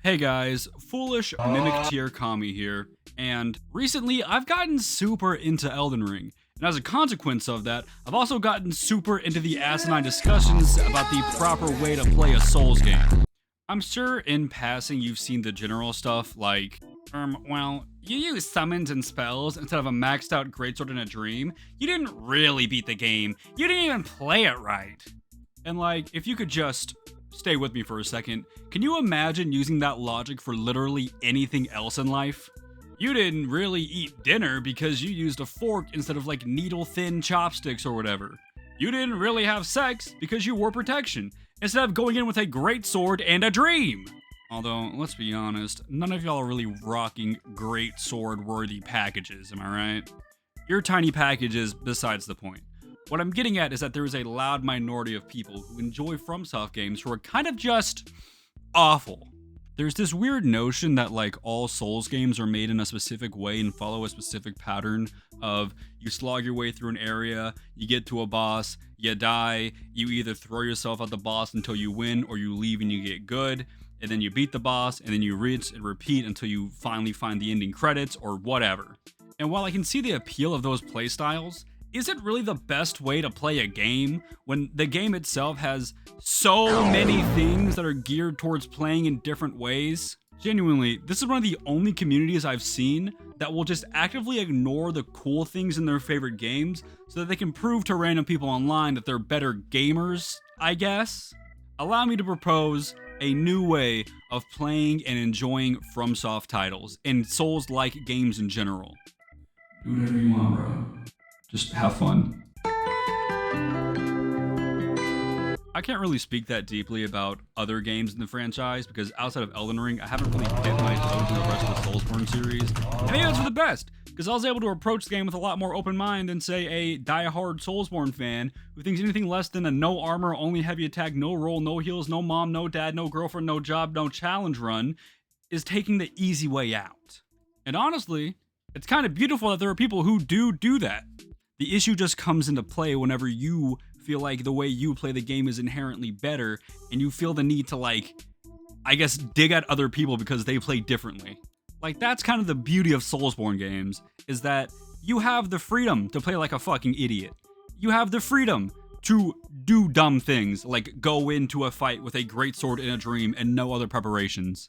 Hey guys, Foolish Mimic Tier Kami here, and recently I've gotten super into Elden Ring, and as a consequence of that, I've also gotten super into the asinine discussions about the proper way to play a Souls game. I'm sure in passing you've seen the general stuff like, well, you use summons and spells instead of a maxed out greatsword in a dream. You didn't really beat the game. You didn't even play it right. And like, if you could just stay with me for a second, can you imagine using that logic for literally anything else in life? You didn't really eat dinner because you used a fork instead of like needle-thin chopsticks or whatever. You didn't really have sex because you wore protection instead of going in with a great sword and a dream. Although, let's be honest, none of y'all are really rocking great sword-worthy packages, am I right? Your tiny package is besides the point. What I'm getting at is that there is a loud minority of people who enjoy FromSoft games who are kind of just awful. There's this weird notion that like all Souls games are made in a specific way and follow a specific pattern of you slog your way through an area, you get to a boss, you die, you either throw yourself at the boss until you win or you leave and you get good, and then you beat the boss and then you rinse and repeat until you finally find the ending credits or whatever. And while I can see the appeal of those playstyles, is it really the best way to play a game when the game itself has so many things that are geared towards playing in different ways? Genuinely, this is one of the only communities I've seen that will just actively ignore the cool things in their favorite games so that they can prove to random people online that they're better gamers, I guess. Allow me to propose a new way of playing and enjoying FromSoft titles and Souls-like games in general. Do whatever you want, bro. Just have fun. I can't really speak that deeply about other games in the franchise because outside of Elden Ring, I haven't really dipped my toes in the rest of the Soulsborne series. And maybe that's for the best, because I was able to approach the game with a lot more open mind than, say, a die-hard Soulsborne fan who thinks anything less than a no armor, only heavy attack, no roll, no heals, no mom, no dad, no girlfriend, no job, no challenge run is taking the easy way out. And honestly, it's kind of beautiful that there are people who do that. The issue just comes into play whenever you feel like the way you play the game is inherently better and you feel the need to like, I guess, dig at other people because they play differently. Like, that's kind of the beauty of Soulsborne games, is that you have the freedom to play like a fucking idiot. You have the freedom to do dumb things like go into a fight with a greatsword in a dream and no other preparations.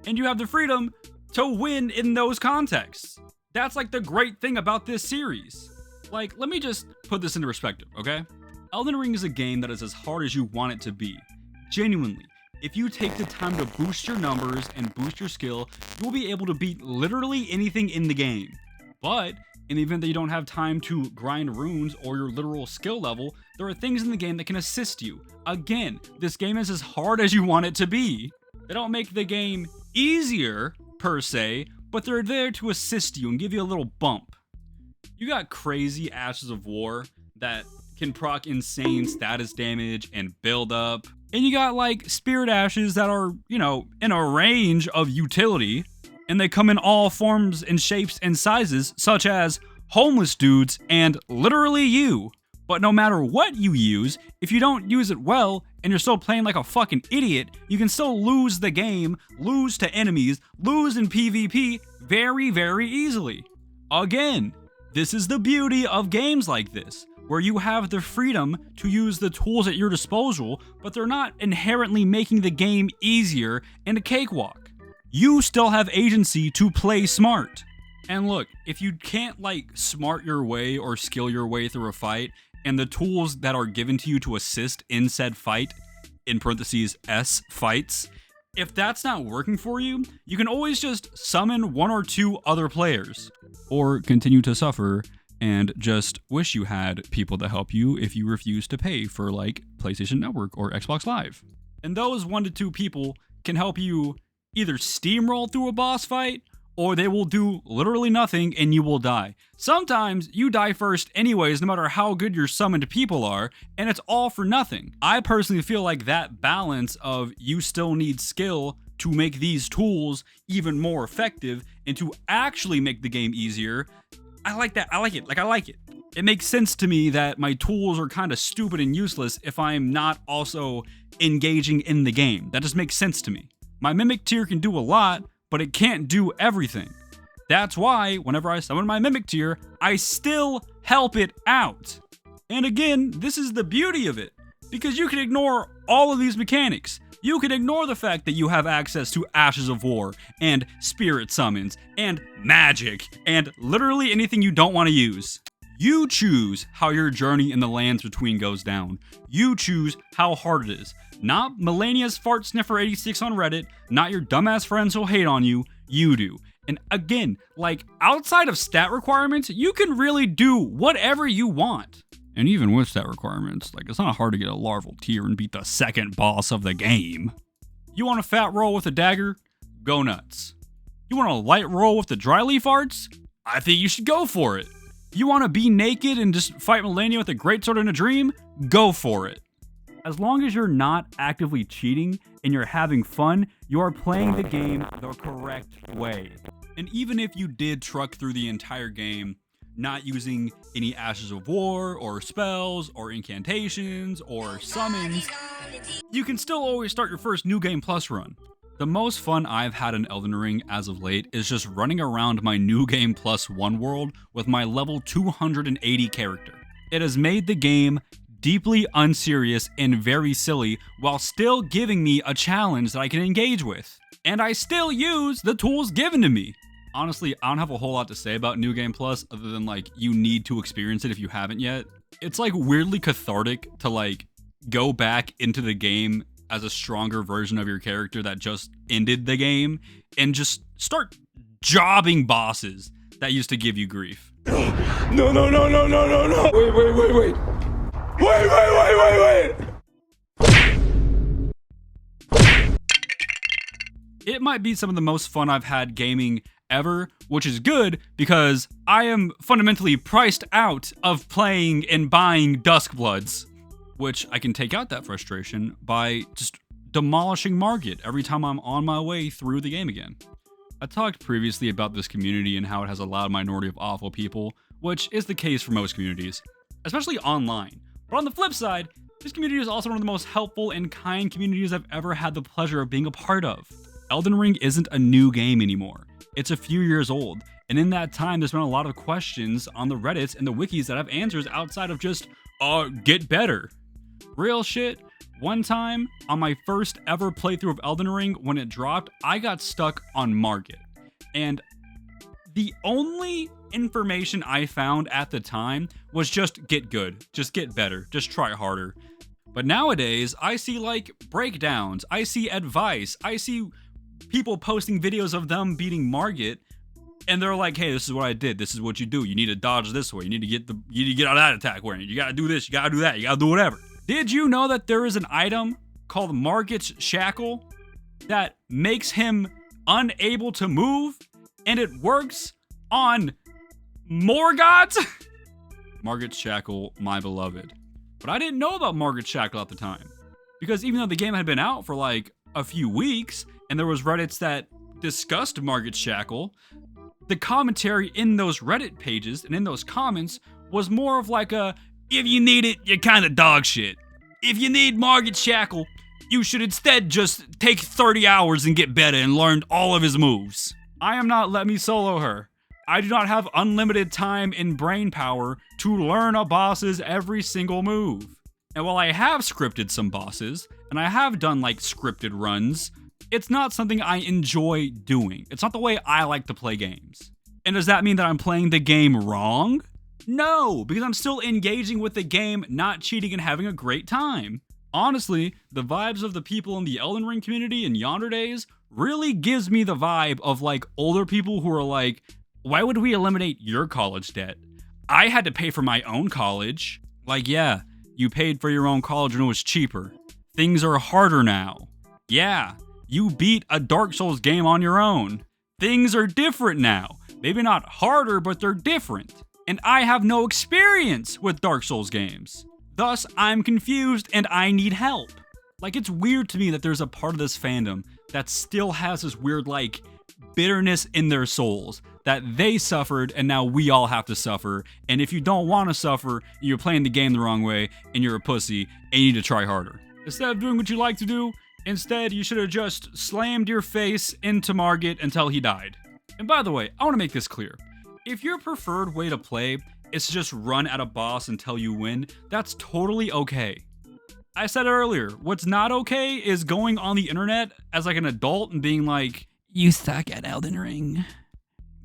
And you have the freedom to win in those contexts. That's like the great thing about this series. Like, let me just put this into perspective, okay? Elden Ring is a game that is as hard as you want it to be. Genuinely, if you take the time to boost your numbers and boost your skill, you'll be able to beat literally anything in the game. But, in the event that you don't have time to grind runes or your literal skill level, there are things in the game that can assist you. Again, this game is as hard as you want it to be. They don't make the game easier, per se, but they're there to assist you and give you a little bump. You got crazy Ashes of War that can proc insane status damage and build up. And you got like Spirit Ashes that are, in a range of utility. And they come in all forms and shapes and sizes, such as homeless dudes and literally you. But no matter what you use, if you don't use it well and you're still playing like a fucking idiot, you can still lose the game, lose to enemies, lose in PvP very, very easily. Again, this is the beauty of games like this, where you have the freedom to use the tools at your disposal, but they're not inherently making the game easier and a cakewalk. You still have agency to play smart. And look, if you can't like smart your way or skill your way through a fight, and the tools that are given to you to assist in said fight, in parentheses S fights, if that's not working for you, you can always just summon one or two other players. Or continue to suffer and just wish you had people to help you if you refuse to pay for like PlayStation Network or Xbox Live. And those 1 to 2 people can help you either steamroll through a boss fight, or they will do literally nothing and you will die. Sometimes you die first anyways, no matter how good your summoned people are, and it's all for nothing. I personally feel like that balance of you still need skill to make these tools even more effective and to actually make the game easier, I like that. I like it. It makes sense to me that my tools are kind of stupid and useless if I'm not also engaging in the game. That just makes sense to me. My Mimic tier can do a lot, but it can't do everything. That's why, whenever I summon my Mimic tier, I still help it out. And again, this is the beauty of it, because you can ignore all of these mechanics. You can ignore the fact that you have access to Ashes of War, and Spirit Summons, and Magic, and literally anything you don't want to use. You choose how your journey in the lands between goes down. You choose how hard it is. Not Melania's fart sniffer 86 on Reddit, not your dumbass friends who'll hate on you, you do. And again, like, outside of stat requirements, you can really do whatever you want. And even with stat requirements, like, it's not hard to get a larval tier and beat the second boss of the game. You want a fat roll with a dagger? Go nuts. You want a light roll with the dry leaf arts? I think you should go for it. You want to be naked and just fight Melania with a greatsword in a dream? Go for it. As long as you're not actively cheating and you're having fun, you are playing the game the correct way. And even if you did truck through the entire game, not using any Ashes of War, or spells, or incantations, or summons, you can still always start your first New Game Plus run. The most fun I've had in Elden Ring as of late is just running around my New Game Plus 1 world with my level 280 character. It has made the game deeply unserious and very silly while still giving me a challenge that I can engage with. And I still use the tools given to me. Honestly, I don't have a whole lot to say about New Game Plus other than, like, you need to experience it if you haven't yet. It's like weirdly cathartic to, like, go back into the game as a stronger version of your character that just ended the game and just start jobbing bosses that used to give you grief. No. Wait. It might be some of the most fun I've had gaming ever, which is good because I am fundamentally priced out of playing and buying Duskbloods, which I can take out that frustration by just demolishing Margit every time I'm on my way through the game again. I talked previously about this community and how it has a loud minority of awful people, which is the case for most communities, especially online. But on the flip side, this community is also one of the most helpful and kind communities I've ever had the pleasure of being a part of. Elden Ring isn't a new game anymore. It's a few years old, and in that time there's been a lot of questions on the Reddits and the wikis that have answers outside of just, get better. Real shit, one time, on my first ever playthrough of Elden Ring, when it dropped, I got stuck on Margit. And the only information I found at the time was just get good, just get better, just try harder. But nowadays, I see, like, breakdowns, I see advice, I see people posting videos of them beating Margit, and they're like, hey, this is what I did, this is what you do, you need to dodge this way, you need to get out of that attack way, you gotta do this, you gotta do that, you gotta do whatever. Did you know that there is an item called Margit's Shackle that makes him unable to move, and it works on more gods? Margit's Shackle, my beloved. But I didn't know about Margit's Shackle at the time, because even though the game had been out for like a few weeks, and there was Reddits that discussed Margit's Shackle, the commentary in those Reddit pages and in those comments was more of like a, if you need it, you're kind of dog shit. If you need Margit's Shackle, you should instead just take 30 hours and get better and learn all of his moves. I am not Let Me Solo Her. I do not have unlimited time and brain power to learn a boss's every single move. And while I have scripted some bosses, and I have done like scripted runs, it's not something I enjoy doing. It's not the way I like to play games. And does that mean that I'm playing the game wrong? No, because I'm still engaging with the game, not cheating and having a great time. Honestly, the vibes of the people in the Elden Ring community in Yonder Days really gives me the vibe of like older people who are like, why would we eliminate your college debt? I had to pay for my own college. Like, yeah, you paid for your own college and it was cheaper. Things are harder now. Yeah, you beat a Dark Souls game on your own. Things are different now. Maybe not harder, but they're different. And I have no experience with Dark Souls games. Thus, I'm confused and I need help. Like, it's weird to me that there's a part of this fandom that still has this weird, like, bitterness in their souls that they suffered and now we all have to suffer. And if you don't want to suffer, you're playing the game the wrong way and you're a pussy and you need to try harder. Instead of doing what you like to do, Instead, you should have just slammed your face into Margit until he died. And by the way, I want to make this clear. If your preferred way to play is to just run at a boss until you win, that's totally okay. I said it earlier, what's not okay is going on the internet as like an adult and being like, "You suck at Elden Ring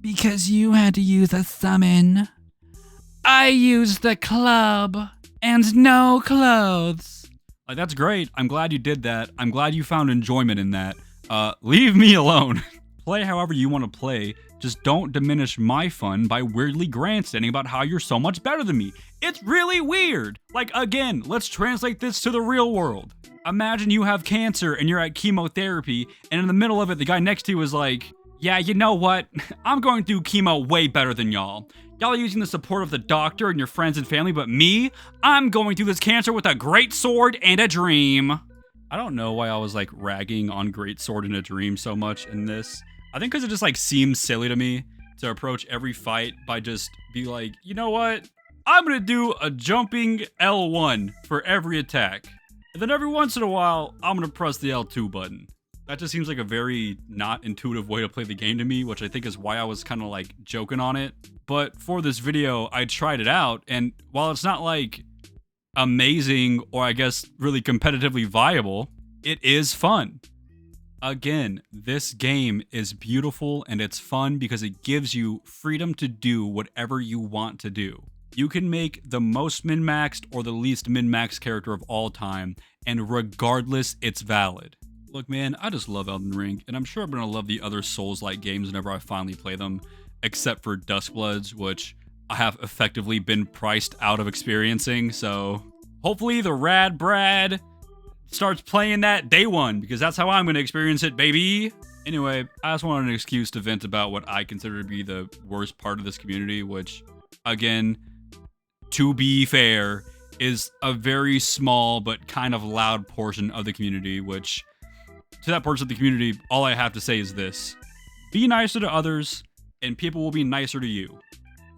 because you had to use a summon. I used the club and no clothes." Like, that's great. I'm glad you did that. I'm glad you found enjoyment in that. Leave me alone. Play however you want to play. Just don't diminish my fun by weirdly grandstanding about how you're so much better than me. It's really weird. Like, again, let's translate this to the real world. Imagine you have cancer and you're at chemotherapy, and in the middle of it, the guy next to you is like, "Yeah, you know what? I'm going through chemo way better than y'all. Y'all are using the support of the doctor and your friends and family, but me, I'm going through this cancer with a great sword and a dream." I don't know why I was like ragging on great sword and a dream so much in this. I think because it just like seems silly to me to approach every fight by just be like, "You know what? I'm gonna do a jumping L1 for every attack. And then every once in a while, I'm gonna press the L2 button." That just seems like a very not intuitive way to play the game to me, which I think is why I was kind of like joking on it. But for this video, I tried it out, and while it's not like amazing or I guess really competitively viable, it is fun. Again, this game is beautiful and it's fun because it gives you freedom to do whatever you want to do. You can make the most min-maxed or the least min-maxed character of all time, and regardless, it's valid. Look, man, I just love Elden Ring, and I'm sure I'm gonna love the other Souls-like games whenever I finally play them, except for Duskbloods, which I have effectively been priced out of experiencing, so hopefully the Rad Brad starts playing that day one, because that's how I'm going to experience it, baby. Anyway, I just wanted an excuse to vent about what I consider to be the worst part of this community, which, again, to be fair, is a very small but kind of loud portion of the community, which, to that portion of the community, all I have to say is this: be nicer to others, and people will be nicer to you.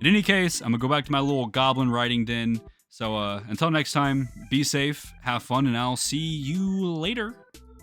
In any case, I'm going to go back to my little goblin writing den. So until next time, be safe, have fun, and I'll see you later.